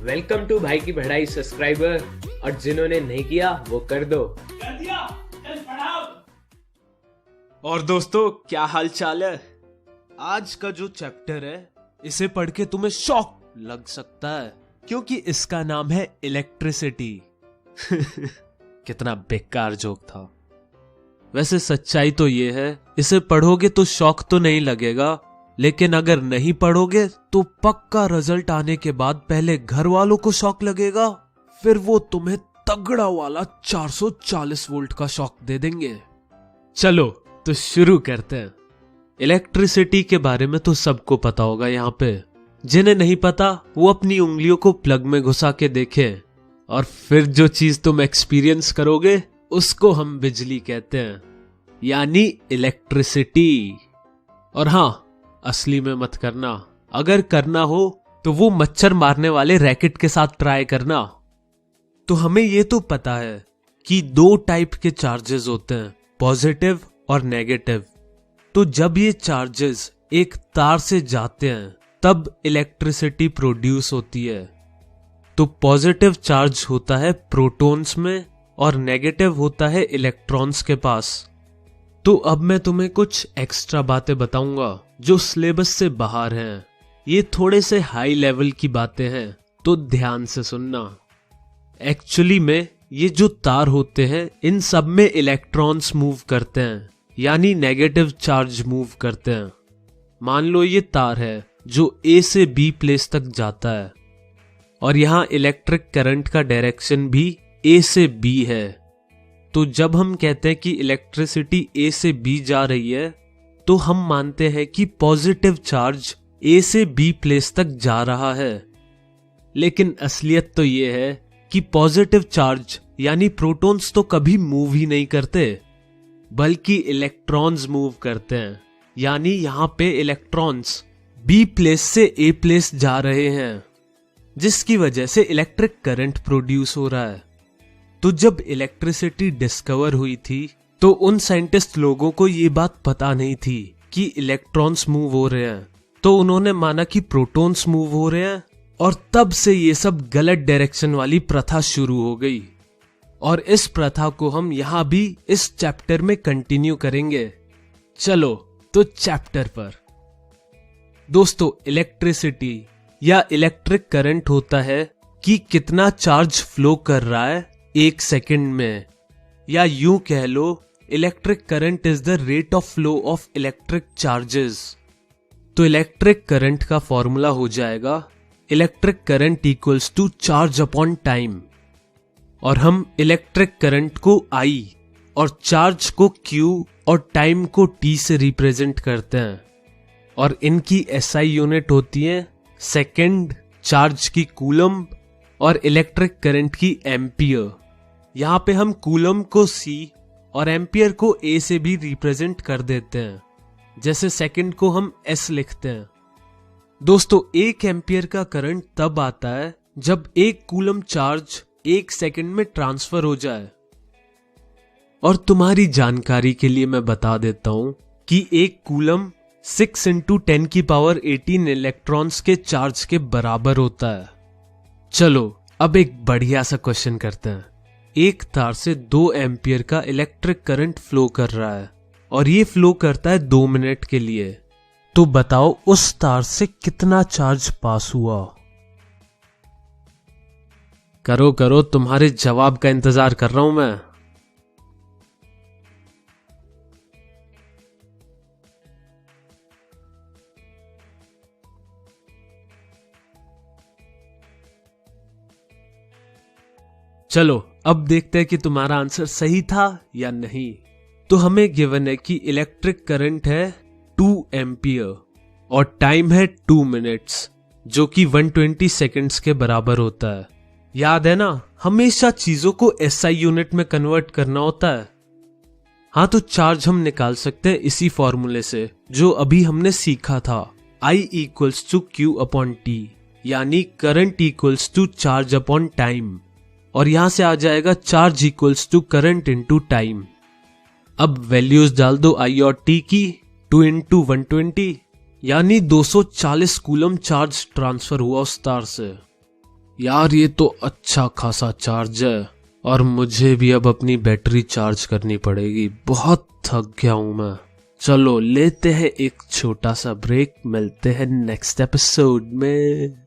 Welcome to भाई की बढ़ाई सब्सक्राइबर, और जिन्होंने नहीं किया वो कर दो। कर दिया, चल पढ़ाओ। और दोस्तों, क्या हाल चाल है? आज का जो चैप्टर है इसे पढ़ के तुम्हें शॉक लग सकता है, क्योंकि इसका नाम है इलेक्ट्रिसिटी। कितना बेकार जोक था। वैसे सच्चाई तो ये है, इसे पढ़ोगे तो शॉक तो नहीं लगेगा, लेकिन अगर नहीं पढ़ोगे तो पक्का रिजल्ट आने के बाद पहले घर वालों को शॉक लगेगा, फिर वो तुम्हें तगड़ा वाला 440 वोल्ट का शॉक दे देंगे। चलो तो शुरू करते हैं। इलेक्ट्रिसिटी के बारे में तो सबको पता होगा यहाँ पे। जिन्हें नहीं पता वो अपनी उंगलियों को प्लग में घुसा के देखें, और फिर जो चीज तुम एक्सपीरियंस करोगे उसको हम बिजली कहते हैं, यानी इलेक्ट्रिसिटी। और हाँ, असली में मत करना। अगर करना हो तो वो मच्छर मारने वाले रैकेट के साथ ट्राई करना। तो हमें ये तो पता है कि दो टाइप के चार्जेस होते हैं, पॉजिटिव और नेगेटिव। तो जब ये चार्जेस एक तार से जाते हैं तब इलेक्ट्रिसिटी प्रोड्यूस होती है। तो पॉजिटिव चार्ज होता है प्रोटॉन्स में और नेगेटिव होता है इलेक्ट्रॉन्स के पास। तो अब मैं तुम्हें कुछ एक्स्ट्रा बातें बताऊंगा जो सिलेबस से बाहर हैं। ये थोड़े से हाई लेवल की बातें हैं, तो ध्यान से सुनना। एक्चुअली में ये जो तार होते हैं इन सब में इलेक्ट्रॉन्स मूव करते हैं, यानी नेगेटिव चार्ज मूव करते हैं। मान लो ये तार है जो ए से बी प्लेस तक जाता है, और यहां इलेक्ट्रिक करंट का डायरेक्शन भी ए से बी है। तो जब हम कहते हैं कि इलेक्ट्रिसिटी ए से बी जा रही है, तो हम मानते हैं कि पॉजिटिव चार्ज ए से बी प्लेस तक जा रहा है। लेकिन असलियत तो ये है कि पॉजिटिव चार्ज यानी प्रोटॉन्स तो कभी मूव ही नहीं करते, बल्कि इलेक्ट्रॉन्स मूव करते हैं। यानी यहां पे इलेक्ट्रॉन्स बी प्लेस से ए प्लेस जा रहे हैं, जिसकी वजह से इलेक्ट्रिक करंट प्रोड्यूस हो रहा है। तो जब इलेक्ट्रिसिटी डिस्कवर हुई थी तो उन साइंटिस्ट लोगों को ये बात पता नहीं थी कि इलेक्ट्रॉन्स मूव हो रहे हैं, तो उन्होंने माना कि प्रोटॉन्स मूव हो रहे हैं, और तब से ये सब गलत डायरेक्शन वाली प्रथा शुरू हो गई। और इस प्रथा को हम यहां भी इस चैप्टर में कंटिन्यू करेंगे। चलो तो चैप्टर पर। दोस्तों, इलेक्ट्रिसिटी या इलेक्ट्रिक करंट होता है कि कितना चार्ज फ्लो कर रहा है एक सेकंड में, या यूं कह लो electric current is the rate of flow of electric charges. तो इलेक्ट्रिक करंट का फॉर्मूला हो जाएगा electric current equals to charge upon time. और हम इलेक्ट्रिक करंट को I और चार्ज को Q और टाइम को T से रिप्रेजेंट करते हैं, और इनकी SI यूनिट होती है सेकेंड, चार्ज की कूलम और इलेक्ट्रिक करंट की एम्पियर। यहां पे हम कूलम को C और एम्पियर को A से भी रिप्रेजेंट कर देते हैं, जैसे सेकंड को हम S लिखते हैं। दोस्तों, एक एम्पियर का करंट तब आता है जब एक कूलम चार्ज एक सेकंड में ट्रांसफर हो जाए। और तुम्हारी जानकारी के लिए मैं बता देता हूं कि एक कूलम 6 × 10⁻18 इलेक्ट्रॉन्स के चार्ज के बराबर होता है। चलो अब एक बढ़िया सा क्वेश्चन करते हैं। एक तार से 2 एम्पियर का इलेक्ट्रिक करंट फ्लो कर रहा है, और ये फ्लो करता है 2 मिनट के लिए। तो बताओ उस तार से कितना चार्ज पास हुआ? करो करो, तुम्हारे जवाब का इंतजार कर रहा हूं मैं। चलो अब देखते हैं कि तुम्हारा आंसर सही था या नहीं। तो हमें गिवन है कि इलेक्ट्रिक करंट है 2 एम्पियर और टाइम है 2 मिनट्स, जो कि 120 सेकंड्स के बराबर होता है। याद है ना, हमेशा चीजों को SI यूनिट में कन्वर्ट करना होता है। हाँ, तो चार्ज हम निकाल सकते हैं इसी फॉर्मूले से जो अभी हमने सीखा था, I = Q/T, यानी current equals to charge upon time. और यहां से आ जाएगा charge equals to current into time. अब वैल्यूज डाल दो I और T की, 2 × 120 यानी 240 कूलम चार्ज ट्रांसफर हुआ उस तार से। यार ये तो अच्छा खासा चार्ज है और मुझे भी अब अपनी बैटरी चार्ज करनी पड़ेगी। बहुत थक गया हूं मैं। चलो लेते हैं एक छोटा सा ब्रेक, मिलते हैं नेक्स्ट एपिसोड में।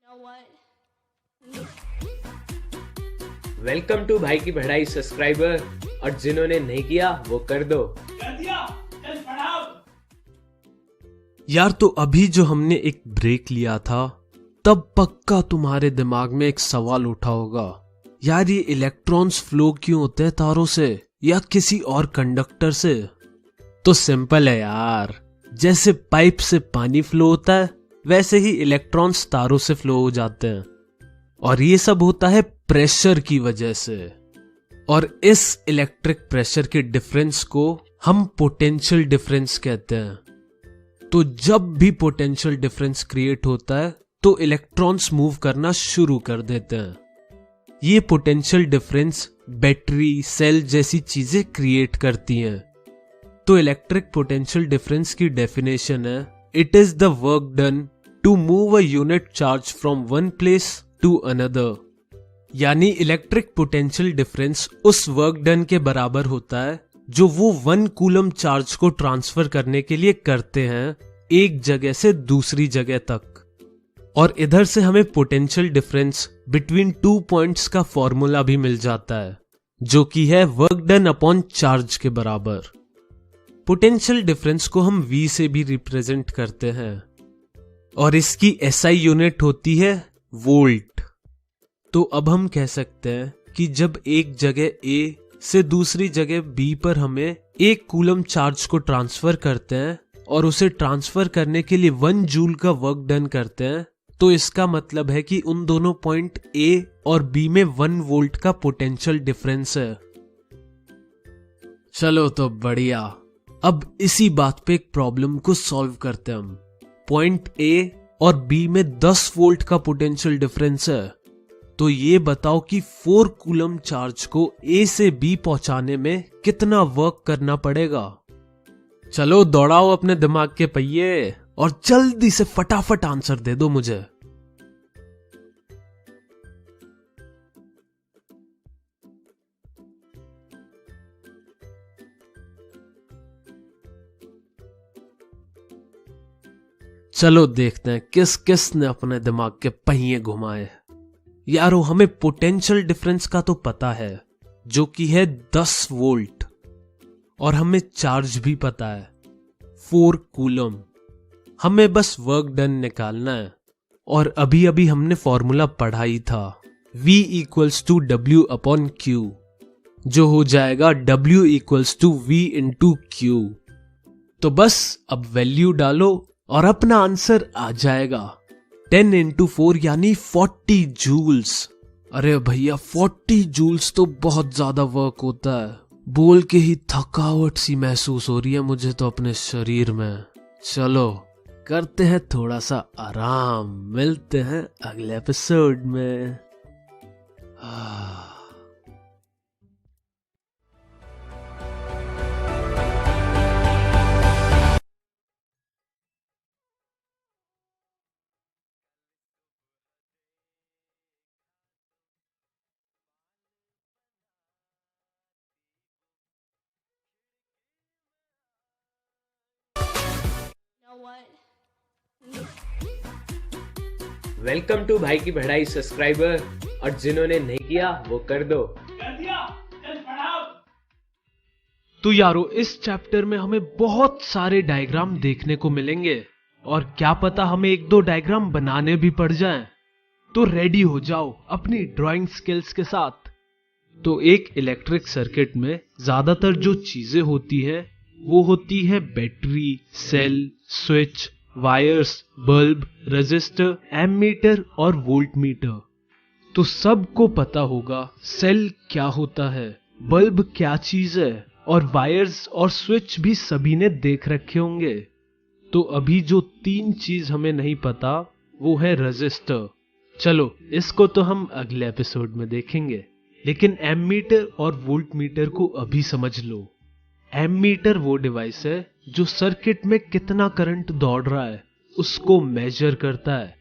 know what? वेलकम टू भाई की बढ़ाई सब्सक्राइबर, और जिन्होंने नहीं किया वो कर दो। कर दिया, चल पढ़ाओ। यार तो अभी जो हमने एक ब्रेक लिया था, तब पक्का तुम्हारे दिमाग में एक सवाल उठा होगा, यार ये इलेक्ट्रॉन्स फ्लो क्यों होते हैं तारों से या किसी और कंडक्टर से? तो सिंपल है यार, जैसे पाइप से पानी फ्लो होता है वैसे ही इलेक्ट्रॉन्स तारों से फ्लो हो जाते हैं, और ये सब होता है प्रेशर की वजह से। और इस इलेक्ट्रिक प्रेशर के डिफरेंस को हम पोटेंशियल डिफरेंस कहते हैं। तो जब भी पोटेंशियल डिफरेंस क्रिएट होता है तो इलेक्ट्रॉन्स मूव करना शुरू कर देते हैं। ये पोटेंशियल डिफरेंस बैटरी, सेल जैसी चीजें क्रिएट करती हैं। तो इलेक्ट्रिक पोटेंशियल डिफरेंस की डेफिनेशन है, it is the work done to move a unit charge from one place to another. यानी इलेक्ट्रिक पोटेंशियल डिफरेंस उस वर्क डन के बराबर होता है जो वो 1 कूलम चार्ज को ट्रांसफर करने के लिए करते हैं एक जगह से दूसरी जगह तक। और इधर से हमें पोटेंशियल डिफरेंस बिटवीन 2 पॉइंट्स का फॉर्मूला भी मिल जाता है, जो कि है वर्क डन अपॉन चार्ज के बराबर। पोटेंशियल डिफरेंस को हम V से भी रिप्रेजेंट करते हैं और इसकी SI यूनिट होती है वोल्ट। तो अब हम कह सकते हैं कि जब एक जगह A से दूसरी जगह B पर हमें 1 कूलम चार्ज को ट्रांसफर करते हैं और उसे ट्रांसफर करने के लिए 1 जूल का वर्क डन करते हैं, तो इसका मतलब है कि उन दोनों पॉइंट A और B में 1 वोल्ट का पोटेंशियल डिफरेंस है। चलो तो बढ़िया, अब इसी बात पे एक प्रॉब्लम को सॉल्व करते हैं हम। पॉइंट A और B में 10 वोल्ट का पोटेंशियल डिफरेंस है, तो ये बताओ कि 4 कूलम चार्ज को A से B पहुंचाने में कितना वर्क करना पड़ेगा। चलो दौड़ाओ अपने दिमाग के पहिए और जल्दी से फटाफट आंसर दे दो मुझे। चलो देखते हैं किस किस ने अपने दिमाग के पहिए घुमाए। यारो हमें पोटेंशियल डिफरेंस का तो पता है, जो कि है 10 वोल्ट, और हमें चार्ज भी पता है 4 कूलम। हमें बस वर्क डन निकालना है, और अभी अभी हमने फॉर्मूला पढ़ा ही था, V equals to W upon Q, जो हो जाएगा W equals to V into Q। तो बस अब वैल्यू डालो और अपना आंसर आ जाएगा 10 इंटू 4 यानी 40 जूल्स। अरे भैया 40 जूल्स तो बहुत ज्यादा वर्क होता है। बोल के ही थकावट सी महसूस हो रही है मुझे तो अपने शरीर में। चलो करते हैं थोड़ा सा आराम, मिलते हैं अगले एपिसोड में। Know what? वेलकम टू भाई की बढ़ाई सब्सक्राइबर, और जिन्होंने नहीं किया वो कर दो। कर दिया, चल पढ़ाओ। तो यारो इस चैप्टर में हमें बहुत सारे डायग्राम देखने को मिलेंगे, और क्या पता हमें 1-2 डायग्राम बनाने भी पड़ जाएं। तो रेडी हो जाओ अपनी ड्राइंग स्किल्स के साथ। तो एक इलेक्ट्रिक सर्किट में ज्यादातर जो चीजें होती है वो होती है battery, cell, switch, wires, bulb, resistor, ammeter और वोल्टमीटर। तो सबको पता होगा सेल क्या होता है, बल्ब क्या चीज है, और वायर्स और स्विच भी सभी ने देख रखे होंगे। तो अभी जो 3 चीज हमें नहीं पता वो है रेजिस्टर। चलो इसको तो हम अगले एपिसोड में देखेंगे, लेकिन एमीटर और वोल्टमीटर को अभी समझ लो। एमीटर वो डिवाइस है जो सर्किट में कितना करंट दौड़ रहा है उसको मेजर करता है।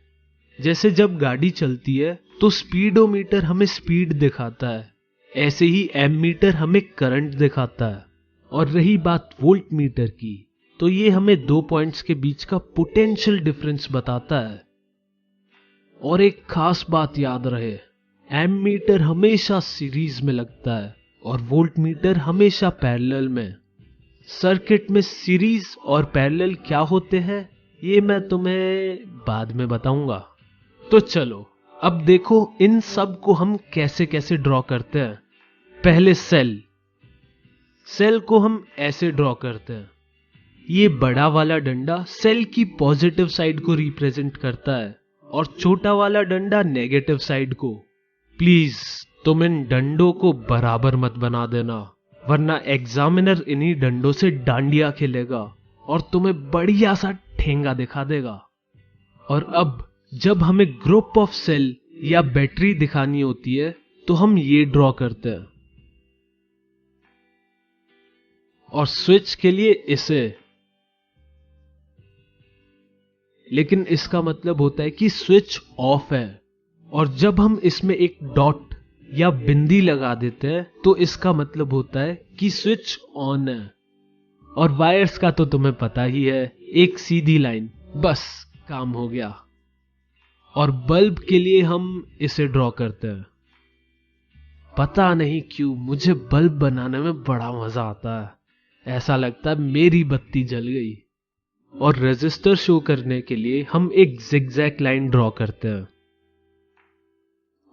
जैसे जब गाड़ी चलती है तो स्पीडोमीटर हमें स्पीड दिखाता है, ऐसे ही एमीटर हमें करंट दिखाता है। और रही बात वोल्टमीटर की, तो ये हमें 2 पॉइंट्स के बीच का पोटेंशियल डिफरेंस बताता है। और एक खास बात याद रहे, एमीटर हमेशा सीरीज में लगता है और वोल्टमीटर हमेशा पैरेलल में। सर्किट में सीरीज और पैरेलल क्या होते हैं ये मैं तुम्हें बाद में बताऊंगा। तो चलो अब देखो इन सब को हम कैसे कैसे ड्रॉ करते हैं। पहले सेल को हम ऐसे ड्रॉ करते हैं। ये बड़ा वाला डंडा सेल की पॉजिटिव साइड को रिप्रेजेंट करता है और छोटा वाला डंडा नेगेटिव साइड को। प्लीज तुम इन डंडों को बराबर मत बना देना, वरना एग्जामिनर इन्हीं डंडों से डांडिया खेलेगा और तुम्हें बढ़िया सा ठेंगा दिखा देगा। और अब जब हमें ग्रुप ऑफ सेल या बैटरी दिखानी होती है तो हम ये ड्रॉ करते हैं, और स्विच के लिए इसे। लेकिन इसका मतलब होता है कि स्विच ऑफ है, और जब हम इसमें एक डॉट या बिंदी लगा देते हैं तो इसका मतलब होता है कि स्विच ऑन है। और वायर्स का तो तुम्हें पता ही है, एक सीधी लाइन, बस काम हो गया। और बल्ब के लिए हम इसे ड्रॉ करते हैं। पता नहीं क्यों मुझे बल्ब बनाने में बड़ा मजा आता है, ऐसा लगता है मेरी बत्ती जल गई। और रेजिस्टर शो करने के लिए हम एक जिगजैग लाइन ड्रॉ करते हैं।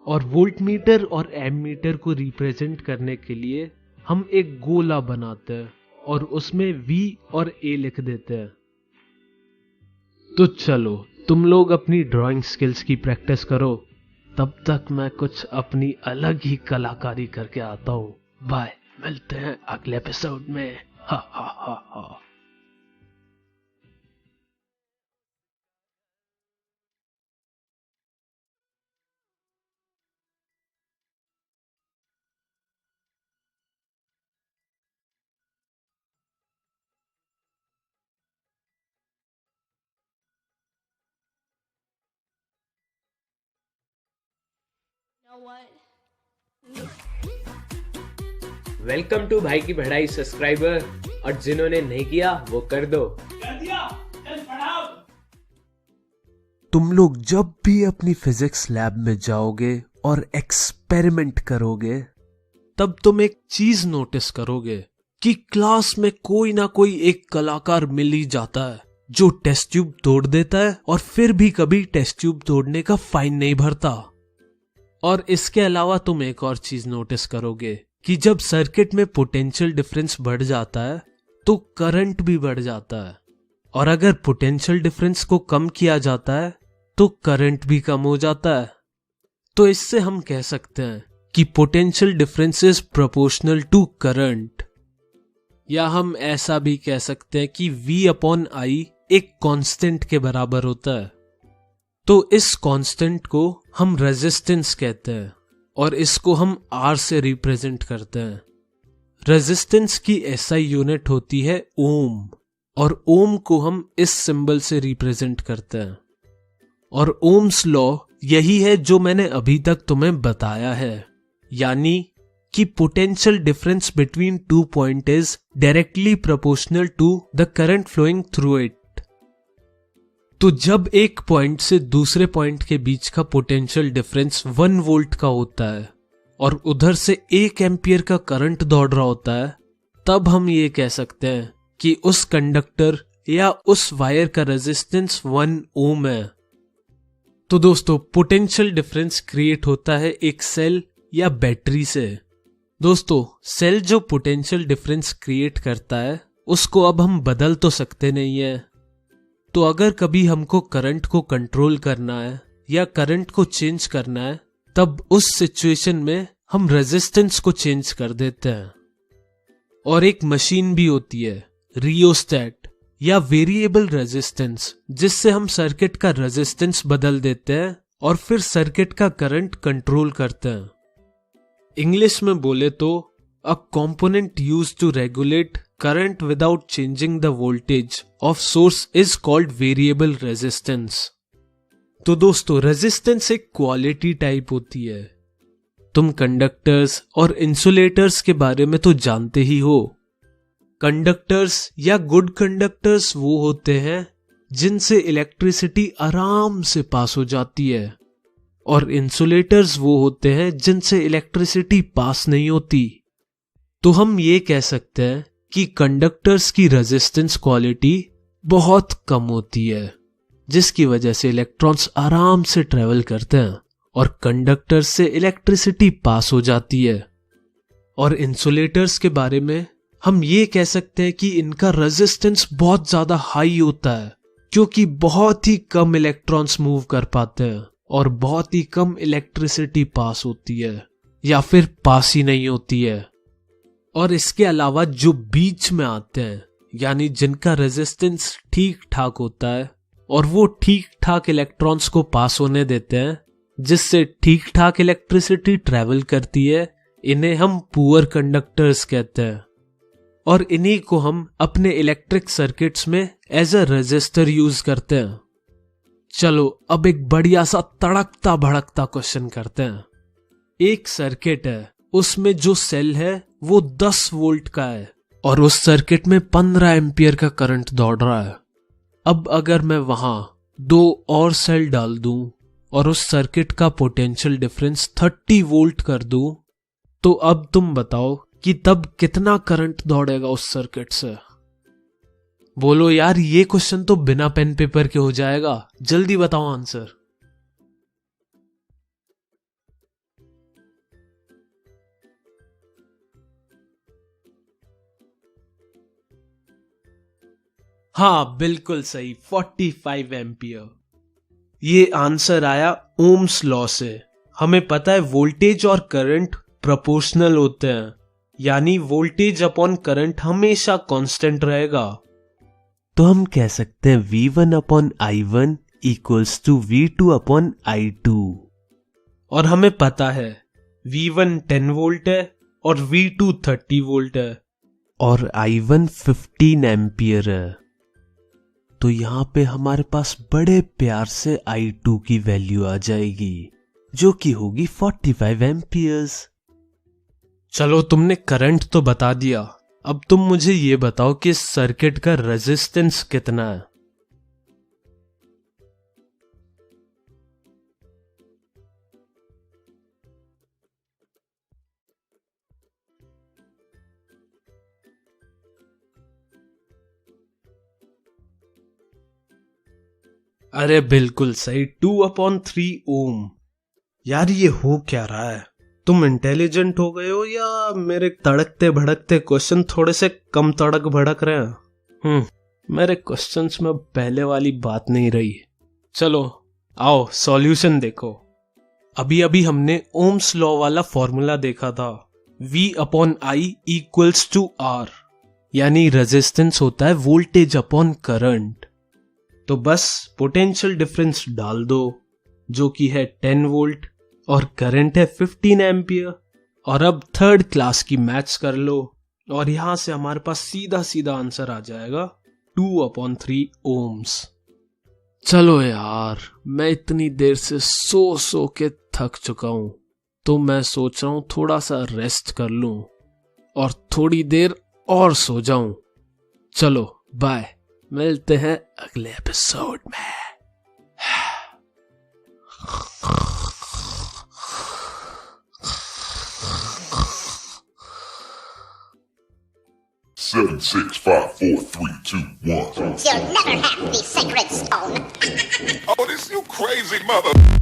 और वोल्टमीटर और एमीटर को रिप्रेजेंट करने के लिए हम एक गोला बनाते हैं और उसमें V और A लिख देते हैं। तो चलो तुम लोग अपनी ड्राइंग स्किल्स की प्रैक्टिस करो, तब तक मैं कुछ अपनी अलग ही कलाकारी करके आता हूं। बाय, मिलते हैं अगले एपिसोड में। हा हा हा हा। You know what? Welcome to भाई की पढ़ाई सब्सक्राइबर, और जिन्होंने नहीं किया वो कर दो। कर दिया, चल पढ़ाओ। तुम लोग जब भी अपनी फिजिक्स लैब में जाओगे और एक्सपेरिमेंट करोगे, तब तुम एक चीज नोटिस करोगे कि क्लास में कोई ना कोई एक कलाकार मिल ही जाता है जो टेस्ट ट्यूब तोड़ देता है और फिर भी कभी टेस्ट ट्यूब तोड़ने का फाइन नहीं भरता। और इसके अलावा तुम एक और चीज नोटिस करोगे कि जब सर्किट में पोटेंशियल डिफरेंस बढ़ जाता है तो करंट भी बढ़ जाता है, और अगर पोटेंशियल डिफरेंस को कम किया जाता है तो करंट भी कम हो जाता है। तो इससे हम कह सकते हैं कि potential difference is proportional to current, या हम ऐसा भी कह सकते हैं कि V/I एक कांस्टेंट के बराबर होता है। तो इस कांस्टेंट को हम रेजिस्टेंस कहते हैं और इसको हम R से रिप्रेजेंट करते हैं। रेजिस्टेंस की SI यूनिट होती है ओम, और ओम को हम इस सिंबल से रिप्रेजेंट करते हैं। और ओम्स लॉ यही है जो मैंने अभी तक तुम्हें बताया है, यानी कि potential difference between 2 point is directly proportional to the current flowing through it. तो जब एक पॉइंट से दूसरे पॉइंट के बीच का पोटेंशियल डिफरेंस 1 वोल्ट का होता है और उधर से 1 एम्पियर का करंट दौड़ रहा होता है, तब हम ये कह सकते हैं कि उस कंडक्टर या उस वायर का रेजिस्टेंस 1 ओम है। तो दोस्तों, पोटेंशियल डिफरेंस क्रिएट होता है एक सेल या बैटरी से। दोस्तों, सेल जो पोटेंशियल डिफरेंस क्रिएट करता है उसको अब हम बदल तो सकते नहीं है। तो अगर कभी हमको करंट को कंट्रोल करना है या करंट को चेंज करना है, तब उस सिचुएशन में हम रेजिस्टेंस को चेंज कर देते हैं। और एक मशीन भी होती है, रियोस्टेट या वेरिएबल रेजिस्टेंस, जिससे हम सर्किट का रेजिस्टेंस बदल देते हैं और फिर सर्किट का करंट कंट्रोल करते हैं। इंग्लिश में बोले तो a component used to regulate current without changing the voltage of source is called variable resistance. तो दोस्तों, रेजिस्टेंस एक क्वालिटी टाइप होती है। तुम कंडक्टर्स और इंसुलेटर्स के बारे में तो जानते ही हो। कंडक्टर्स या गुड कंडक्टर्स वो होते हैं जिनसे इलेक्ट्रिसिटी आराम से पास हो जाती है, और इंसुलेटर्स वो होते हैं जिनसे इलेक्ट्रिसिटी पास नहीं होती। तो हम ये कह सकते हैं कि कंडक्टर्स की रेजिस्टेंस क्वालिटी बहुत कम होती है, जिसकी वजह से इलेक्ट्रॉन्स आराम से ट्रेवल करते हैं और कंडक्टर से इलेक्ट्रिसिटी पास हो जाती है। और इंसुलेटर्स के बारे में हम ये कह सकते हैं कि इनका रेजिस्टेंस बहुत ज्यादा हाई होता है, क्योंकि बहुत ही कम इलेक्ट्रॉन्स मूव कर पाते हैं और बहुत ही कम इलेक्ट्रिसिटी पास होती है या फिर पास ही नहीं होती है। और इसके अलावा जो बीच में आते हैं, यानी जिनका रेजिस्टेंस ठीक ठाक होता है और वो ठीक ठाक इलेक्ट्रॉन्स को पास होने देते हैं, जिससे ठीक ठाक इलेक्ट्रिसिटी ट्रेवल करती है, इन्हें हम पुअर कंडक्टर्स कहते हैं। और इन्हीं को हम अपने इलेक्ट्रिक सर्किट्स में एज अ रेजिस्टर यूज करते हैं। चलो अब एक बढ़िया सा तड़कता भड़कता क्वेश्चन करते हैं। एक सर्किट है, उसमें जो सेल है वो 10 वोल्ट का है और उस सर्किट में 15 एम्पियर का करंट दौड़ रहा है। अब अगर मैं वहां 2 और सेल डाल दूं और उस सर्किट का पोटेंशियल डिफरेंस 30 वोल्ट कर दूं, तो अब तुम बताओ कि तब कितना करंट दौड़ेगा उस सर्किट से। बोलो यार, ये क्वेश्चन तो बिना पेन पेपर के हो जाएगा, जल्दी बताओ आंसर। हाँ, बिल्कुल सही, 45 एम्पियर। ये आंसर आया ओम्स लॉ से। हमें पता है वोल्टेज और करंट प्रोपोर्शनल होते हैं, यानी वोल्टेज अपॉन करंट हमेशा कांस्टेंट रहेगा। तो हम कह सकते हैं V1 upon I1 equals to V2 upon I2। और हमें पता है V1 10 वोल्ट है और V2 30 वोल्ट है और I1 15 एम्पियर है। तो यहां पे हमारे पास बड़े प्यार से I2 की वैल्यू आ जाएगी, जो कि होगी 45 एम्पियर्स। चलो, तुमने करंट तो बता दिया, अब तुम मुझे ये बताओ कि इस सर्किट का रेजिस्टेंस कितना है। अरे बिल्कुल सही, 2/3 ओम। यार ये हो क्या रहा है? तुम इंटेलिजेंट हो गए हो या मेरे तड़कते भड़कते क्वेश्चन थोड़े से कम तड़क भड़क रहे हैं? मेरे क्वेश्चंस में पहले वाली बात नहीं रही। चलो आओ सॉल्यूशन देखो। अभी अभी हमने ओम्स लॉ वाला फॉर्मूला देखा था, V/I इक्वल्स टू R, यानी रेजिस्टेंस होता है वोल्टेज अपॉन करंट। तो बस पोटेंशियल डिफरेंस डाल दो, जो कि है 10 वोल्ट और करंट है 15 एम्पियर। और अब थर्ड क्लास की मैथ्स कर लो और यहां से हमारे पास सीधा सीधा आंसर आ जाएगा 2/3 ओम्स। चलो यार, मैं इतनी देर से सो के थक चुका हूं, तो मैं सोच रहा हूं थोड़ा सा रेस्ट कर लूं और थोड़ी देर और सो जाऊं। चलो बाय, मिलते हैं अगले एपिसोड में। 7, 6, 5, 4, 3, 2, 1. You'll never have the sacred stone. Oh, this you crazy mother.